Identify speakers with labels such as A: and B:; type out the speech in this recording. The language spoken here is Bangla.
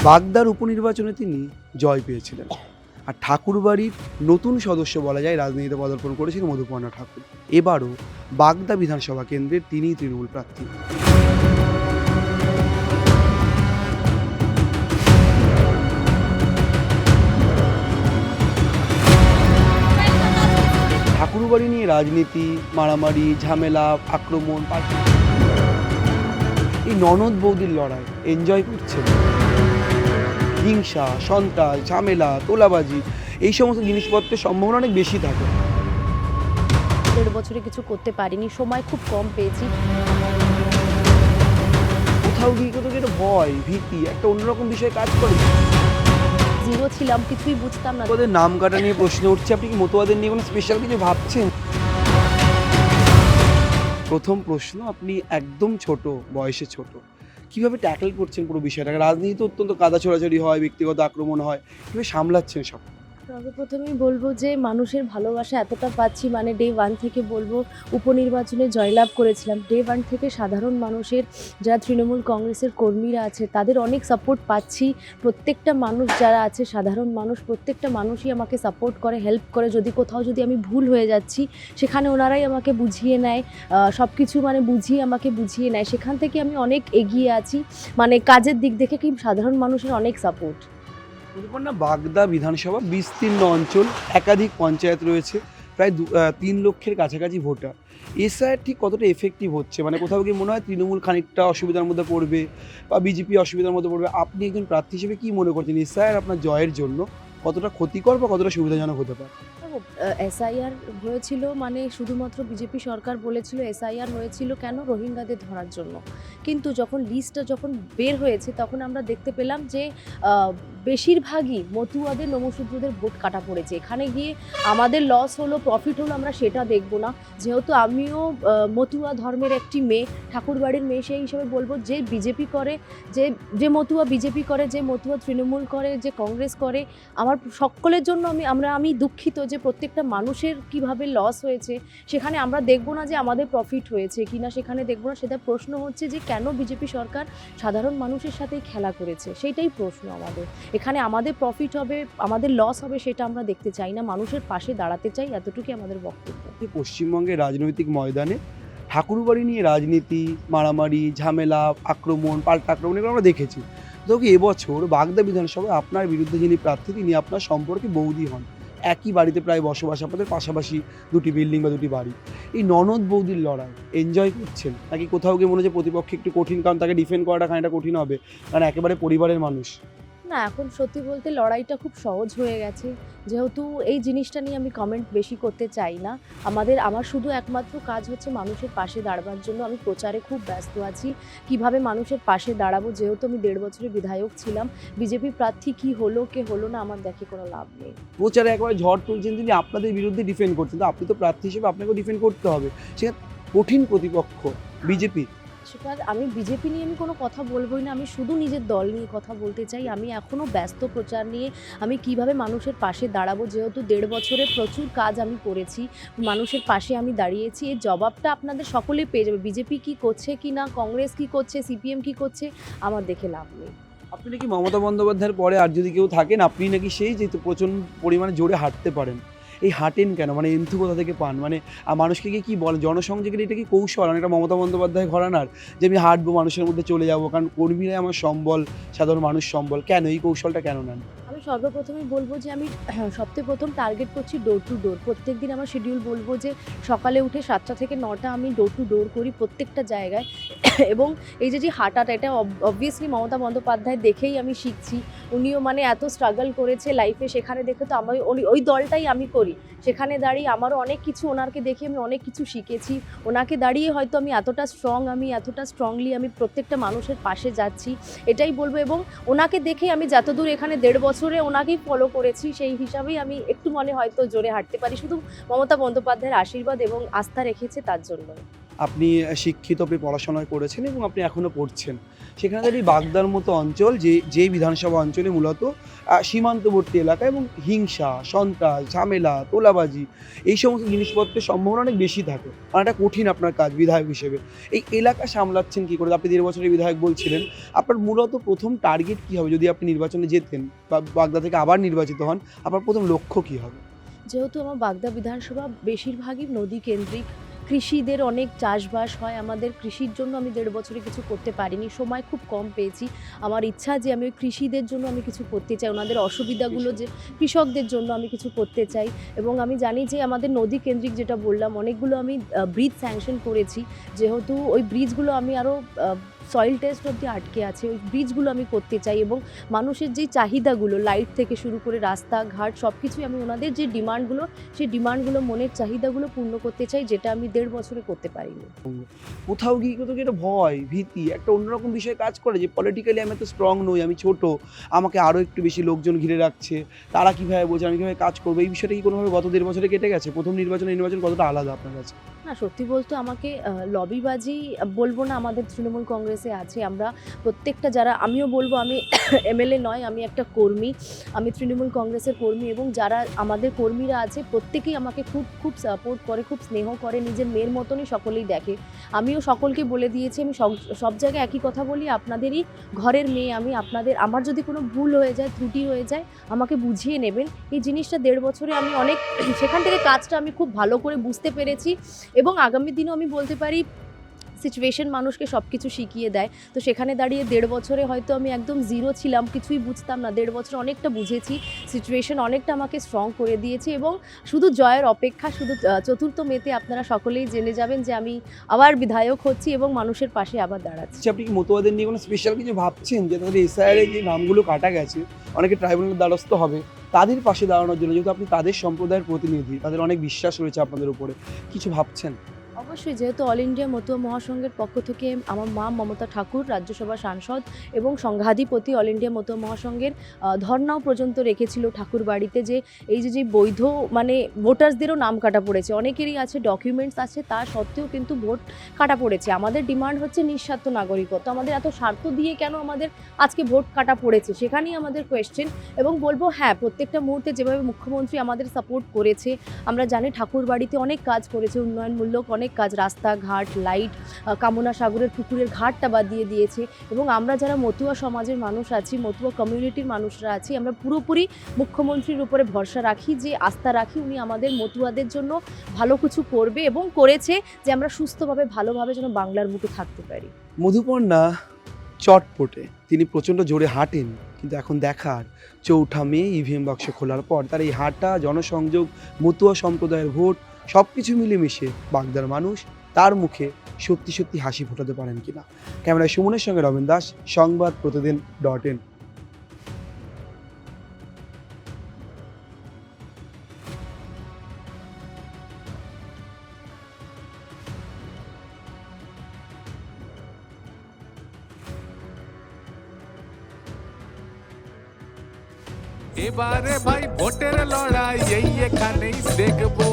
A: বাগদার উপনির্বাচনে তিনি জয় পেয়েছিলেন। আর ঠাকুরবাড়ির নতুন সদস্য বলা যায় রাজনীতিতে পদার্পণ করেছিলেন মধুপর্ণা ঠাকুর। এবারও বাগদা বিধানসভা কেন্দ্রের তিনিই তৃণমূল প্রার্থী। ঠাকুরবাড়ি নিয়ে রাজনীতি, মারামারি, ঝামেলা, আক্রমণ, এই ননদ বৌদির লড়াই এনজয় করছেন। হিংসা, সন্ত্রাস, ঝামেলা, তোলাবাজি এই সমস্ত জিনিসপত্রের সম্ভাবনা অনেক বেশি থাকে।
B: 1.5 বছরে কিছু করতে পারিনি, সময় খুব কম পেয়েছি।
A: কোথাও গিয়ে কোথাও একটা ভয়, ভীতি, একটা অন্যরকম বিষয়ে কাজ করে।
B: জিরো ছিলাম, কিছুই বুঝতাম না।
A: ওদের নাম কাটা নিয়ে প্রশ্ন উঠছে, আপনি কি মতুয়াদের নিয়ে কোনো স্পেশাল কিছু ভাবছেন? প্রথম প্রশ্ন, আপনি একদম ছোট বয়সে ছোট, কিভাবে ট্যাকল করছেন পুরো বিষয়টাকে? রাজনীতিতে অত্যন্ত কাদা ছোড়াছড়ি হয়, ব্যক্তিগত আক্রমণ হয়, কিভাবে সামলাচ্ছেন সব?
B: সর্বপ্রথমেই বলবো যে মানুষের ভালোবাসা এতটা পাচ্ছি, মানে ডে 1 থেকে বলবো উপনির্বাচনে জয়লাভ করেছিলাম। ডে 1 থেকে সাধারণ মানুষের, যারা তৃণমূল কংগ্রেসের কর্মীরা আছে, তাদের অনেক সাপোর্ট পাচ্ছি। প্রত্যেকটা মানুষ যারা আছে, সাধারণ মানুষ, প্রত্যেকটা মানুষই আমাকে সাপোর্ট করে, হেল্প করে। যদি আমি ভুল হয়ে যাচ্ছি, সেখানে ওনারাই আমাকে বুঝিয়ে নেয়, সব কিছু মানে আমাকে বুঝিয়ে নেয়। সেখান থেকে আমি অনেক এগিয়ে আছি, মানে কাজের দিক দেখে কি সাধারণ মানুষের অনেক সাপোর্ট।
A: মধুপর্ণা, বাগদা বিধানসভা বিস্তীর্ণ অঞ্চল, একাধিক পঞ্চায়েত রয়েছে, প্রায় 3 লক্ষের কাছাকাছি ভোটার। এসআইআর ঠিক কতটা এফেক্টিভ হচ্ছে? মানে কোথাও কি মনে হয় তৃণমূল খানিকটা অসুবিধার মধ্যে পড়বে বা বিজেপি অসুবিধার মধ্যে পড়বে? আপনি একজন প্রার্থী হিসেবে কী মনে করছেন এসআইআর আপনার জয়ের জন্য কতটা ক্ষতিকর বা কতটা সুবিধাজনক হতে পারে?
B: এসআইআর হয়েছিল, মানে শুধুমাত্র বিজেপি সরকার বলেছিল এসআইআর হয়েছিল কেন, রোহিঙ্গাদের ধরার জন্য। কিন্তু যখন লিস্টটা যখন বের হয়েছে, তখন আমরা দেখতে পেলাম যে বেশিরভাগই মতুয়াদের, নমশূদ্রদের ভোট কাটা পড়েছে। এখানে গিয়ে আমাদের লস হলো, প্রফিট হলো, আমরা সেটা দেখব না। যেহেতু আমিও মতুয়া ধর্মের একটি মেয়ে, ঠাকুরবাড়ির মেয়ে, সেই হিসেবে বলবো যে বিজেপি করে, যে মতুয়া বিজেপি করে, যে মতুয়া তৃণমূল করে, যে কংগ্রেস করে, আমার সকলের জন্য আমি দুঃখিত যে প্রত্যেকটা মানুষের কিভাবে লস হয়েছে। সেখানে আমরা দেখব না যে আমাদের প্রফিট হয়েছে কিনা, সেখানে দেখব না। সেটা প্রশ্ন হচ্ছে যে কেন বিজেপি সরকার সাধারণ মানুষের সাথেই খেলা করেছে, সেইটাই প্রশ্ন আমাদের। এখানে আমাদের প্রফিট হবে, আমাদের লস হবে, সেটা আমরা দেখতে চাই না। মানুষের পাশে দাঁড়াতে চাই, এতটুকুই আমাদের বক্তব্য।
A: পশ্চিমবঙ্গের রাজনৈতিক ময়দানে ঠাকুরবাড়ি নিয়ে রাজনীতি, মারামারি, ঝামেলা, আক্রমণ, পাল্টা আক্রমণ এগুলো আমরা দেখেছি। তো কি এবছর বাগদা বিধানসভায় আপনার বিরুদ্ধে যিনি প্রার্থী, তিনি আপনার সম্পর্কে বৌদি হন, একই বাড়িতে প্রায় বসবাস, আপনাদের পাশাপাশি দুটি বিল্ডিং বা দুটি বাড়ি। এই ননদ বৌদির লড়াই এনজয় করছেন নাকি কোথাও গিয়ে মনে হচ্ছে প্রতিপক্ষে একটু কঠিন, কারণ তাকে ডিফেন্ড করাটা খানিকটা কঠিন হবে, কারণ একেবারে পরিবারের মানুষ?
B: না, এখন সত্যি বলতে লড়াইটা খুব সহজ হয়ে গেছে। যেহেতু এই জিনিসটা নিয়ে আমি কমেন্ট বেশি করতে চাই না। আমার শুধু একমাত্র কাজ হচ্ছে মানুষের পাশে দাঁড়াবার জন্য। আমি প্রচারে খুব ব্যস্ত আছি, কিভাবে মানুষের পাশে দাঁড়াবো। যেহেতু আমি 1.5 বছরের বিধায়ক ছিলাম, বিজেপি প্রার্থী কি হলো কে হলো না আমার দেখে কোনো লাভ নেই।
A: প্রচারে একবারে ঝড় তুলছেন, তিনি আপনাদের বিরুদ্ধে ডিফেন্ড করছেন, তো আপনি তো প্রার্থী হিসেবে আপনাকেও ডিফেন্ড করতে হবে। সে কঠিন প্রতিপক্ষ বিজেপি।
B: সেটা আমি বিজেপি নিয়ে আমি কোনো কথা বলবোই না, আমি শুধু নিজের দল নিয়ে কথা বলতে চাই। আমি এখনও ব্যস্ত প্রচার নিয়ে, আমি কিভাবে মানুষের পাশে দাঁড়াবো। যেহেতু 1.5 বছরে প্রচুর কাজ আমি করেছি, মানুষের পাশে আমি দাঁড়িয়েছি। এর জবাবটা আপনাদের সকলেই পেয়ে যাবে। বিজেপি কী করছে কি না, কংগ্রেস কী করছে, সিপিএম কী করছে, আমার দেখে লাভ নেই।
A: আপনি নাকি মমতা বন্দ্যোপাধ্যায়ের পরে আর যদি কেউ থাকেন, আপনি নাকি সেই যে প্রচণ্ড পরিমাণে জোরে হাঁটতে পারেন। এই হাঁটেন কেন? মানে এন্থু কোথা থেকে পান? মানে মানুষকে গিয়ে কী বলে, জনসংযোগের এটা কি কৌশল? অনেকটা মমতা বন্দ্যোপাধ্যায় ঘরানার, যে আমি হাঁটবো, মানুষের মধ্যে চলে যাবো, কারণ কর্মীরাই আমার সম্বল, সাধারণ মানুষ সম্বল। কেন এই কৌশলটা কেন নেন?
B: আমি সর্বপ্রথমেই বলবো যে আমি সবথেকে প্রথম টার্গেট করছি ডোর টু ডোর। প্রত্যেকদিন আমার শিডিউল বলবো যে সকালে উঠে 7টা থেকে 9টা আমি ডোর টু ডোর করি প্রত্যেকটা জায়গায়। এবং এই যে হাঁটাটা, এটা অবভিয়াসলি মমতা বন্দ্যোপাধ্যায় দেখেই আমি শিখছি। উনিও মানে এত স্ট্রাগল করেছে লাইফে, সেখানে দেখে তো আমি ওই দলটাই আমি করি। সেখানে দাঁড়িয়ে আমারও অনেক কিছু, ওনাকে দেখে আমি অনেক কিছু শিখেছি। ওনাকে দাঁড়িয়ে হয়তো আমি এতটা স্ট্রংলি আমি প্রত্যেকটা মানুষের পাশে যাচ্ছি, এটাই বলবো। এবং ওনাকে দেখে আমি যতদূর এখানে 1.5 বছরে ওনাকেই ফলো করেছি, সেই হিসাবেই আমি একটু মনে হয়তো জোরে হাঁটতে পারি, শুধু মমতা বন্দ্যোপাধ্যায়ের আশীর্বাদ এবং আস্থা রেখেছে তার জন্য।
A: আপনি শিক্ষিত, আপনি পড়াশোনা করেছেন এবং আপনি এখনও পড়ছেন। সেখানে দাঁড়িয়ে বাগদার মতো অঞ্চল যে বিধানসভা অঞ্চলে মূলত সীমান্তবর্তী এলাকা এবং হিংসা, সন্ত্রাস, ঝামেলা, তোলাবাজি এই সমস্ত জিনিসপত্রের সম্ভাবনা অনেক বেশি থাকে। অনেকটা কঠিন আপনার কাজ বিধায়ক হিসেবে। এই এলাকা সামলাচ্ছেন কী করে? আপনি ১.৫ বছরের বিধায়ক বলছিলেন। আপনার মূলত ১ম টার্গেট কী হবে যদি আপনি নির্বাচনে জেতেন বা বাগদা থেকে আবার নির্বাচিত হন? আপনার ১ম লক্ষ্য কী হবে?
B: যেহেতু আমার বাগদা বিধানসভা বেশিরভাগই নদী কেন্দ্রিক, কৃষিদের অনেক চাষবাস হয়, আমাদের কৃষির জন্য আমি ১.৫ বছরে কিছু করতে পারিনি, সময় খুব কম পেয়েছি। আমার ইচ্ছা যে আমি ওই কৃষিদের জন্য আমি কিছু করতে চাই, ওনাদের অসুবিধাগুলো যে কৃষকদের জন্য আমি কিছু করতে চাই। এবং আমি জানি যে আমাদের নদী কেন্দ্রিক যেটা বললাম, অনেকগুলো আমি ব্রিজ স্যাংশন করেছি, যেহেতু ওই ব্রিজগুলো আমি আরও সয়েল টেস্ট অবধি আটকে আছে, ওই ব্রিজগুলো আমি করতে চাই। এবং মানুষের যেই চাহিদাগুলো, লাইট থেকে শুরু করে রাস্তাঘাট সব কিছুই আমি ওনাদের যে ডিমান্ডগুলো, সেই ডিমান্ডগুলো, মনের চাহিদাগুলো পূর্ণ করতে চাই, যেটা আমি ১.৫ বছরে করতে পারিনি।
A: কোথাও গিয়ে কিন্তু একটা ভয়, ভীতি, একটা অন্যরকম বিষয় কাজ করে যে পলিটিক্যালি আমি এত স্ট্রং নই, আমি ছোট, আমাকে আরও একটু বেশি লোকজন ঘিরে রাখছে, তারা কীভাবে বোঝে, আমি কীভাবে কাজ করবো, এই বিষয়টা কি কোনোভাবে গত ১.৫ বছরে কেটে গেছে? প্রথম নির্বাচন এই নির্বাচন কতটা আলাদা আপনার কাছে?
B: না, সত্যি বলতে আমাকে লবিবাজি বলবো না, আমাদের তৃণমূল কংগ্রেসে আছে। আমরা প্রত্যেকটা যারা, আমিও বলবো আমি এমএলএ নয়, আমি একটা কর্মী, আমি তৃণমূল কংগ্রেসের কর্মী, এবং যারা আমাদের কর্মীরা আছে প্রত্যেকেই আমাকে খুব খুব সাপোর্ট করে, খুব স্নেহ করে, নিজের মেয়ের মতনই সকলেই দেখে। আমিও সকলকে বলে দিয়েছি, আমি সব জায়গায় একই কথা বলি, আপনাদেরই ঘরের মেয়ে আমি, আমার যদি কোনো ভুল হয়ে যায়, ত্রুটি হয়ে যায়, আমাকে বুঝিয়ে নেবেন। এই জিনিসটা ১.৫ বছরে আমি অনেক সেখান থেকে কাজটা আমি খুব ভালো করে বুঝতে পেরেছি। এবং আগামী দিনেও আমি বলতে পারি সিচুয়েশন মানুষকে সব কিছু শিখিয়ে দেয়। তো সেখানে দাঁড়িয়ে ১.৫ বছরে হয়তো আমি একদম জিরো ছিলাম, কিছুই বুঝতাম না। ১.৫ বছরে অনেকটা বুঝেছি, সিচুয়েশন অনেকটা আমাকে স্ট্রং করে দিয়েছে, এবং শুধু জয়ের অপেক্ষা। শুধু ৪র্থ মেতে আপনারা সকলেই জেনে যাবেন যে আমি আবার বিধায়ক হচ্ছি এবং মানুষের পাশে আবার দাঁড়াচ্ছি।
A: আচ্ছা, আপনি কি মতুয়াদের নিয়ে কোনো স্পেশাল কিছু ভাবছেন যে তাদের এসআইআর যে নামগুলো কাটা গেছে, অনেকে ট্রাইব্যুনালের দ্বারস্থ হবে, তাদের পাশে দাঁড়ানোর জন্য, যেহেতু আপনি তাদের সম্প্রদায়ের প্রতিনিধি, তাদের অনেক বিশ্বাস রয়েছে আপনাদের উপরে, কিছু ভাবছেন?
B: অবশ্যই, যেহেতু অল ইন্ডিয়া মতুয়া মহাসংঘের পক্ষ থেকে আমার মা মমতা ঠাকুর রাজ্যসভা সাংসদ এবং সংঘাধিপতি অল ইন্ডিয়া মতুয়া মহাসংঘের ধর্নাও পর্যন্ত রেখেছিল ঠাকুর বাড়িতে, যে এই যে বৈধ মানে ভোটার্সদেরও নাম কাটা পড়েছে, অনেকেরই আছে, ডকুমেন্টস আছে, তা সত্ত্বেও কিন্তু ভোট কাটা পড়েছে। আমাদের ডিমান্ড হচ্ছে নিঃস্বার্থ নাগরিকত্ব। আমাদের এত স্বার্থ দিয়ে কেন আমাদের আজকে ভোট কাটা পড়েছে, সেখানেই আমাদের কোয়েশ্চেন। এবং বলবো হ্যাঁ, প্রত্যেকটা মুহূর্তে যেভাবে মুখ্যমন্ত্রী আমাদের সাপোর্ট করেছে, আমরা জানি ঠাকুর বাড়িতে অনেক কাজ করেছে, উন্নয়নমূলক অনেক কাজ, রাস্তাঘাট, লাইট, কামনা সাগরের পুকুরের ঘাটটা বাদিয়ে দিয়েছে। এবং আমরা যারা মতুয়া সমাজের মানুষ আছি, মতুয়া কমিউনিটির মানুষরা আছি, আমরা পুরোপুরি মুখ্যমন্ত্রীর উপরে ভরসা রাখি, যে আস্থা রাখি উনি আমাদের মতুয়াদের জন্য ভালো কিছু করবে এবং করেছে, যে আমরা সুস্থভাবে ভালোভাবে যেন বাংলার বুকে থাকতে পারি।
A: মধুপর্ণা চটপটে, তিনি প্রচণ্ড জোরে হাঁটেন, কিন্তু এখন দেখার ৪ঠা মে ইভিএম বাক্স খোলার পর তার এই হাঁটা, জনসংযোগ, মতুয়া সম্প্রদায়ের ভোট সব কিছু মিলেমিশে বাগদার মানুষ তার মুখে সত্যি সত্যি হাসি ফোটাতে পারেন কিনা। ক্যামেরায় সুমনের সঙ্গে রমেন দাস, সংবাদ প্রতিদিন.in।
C: এবারে ভাই ভোটের লড়াই এই এখানেই দেখবো।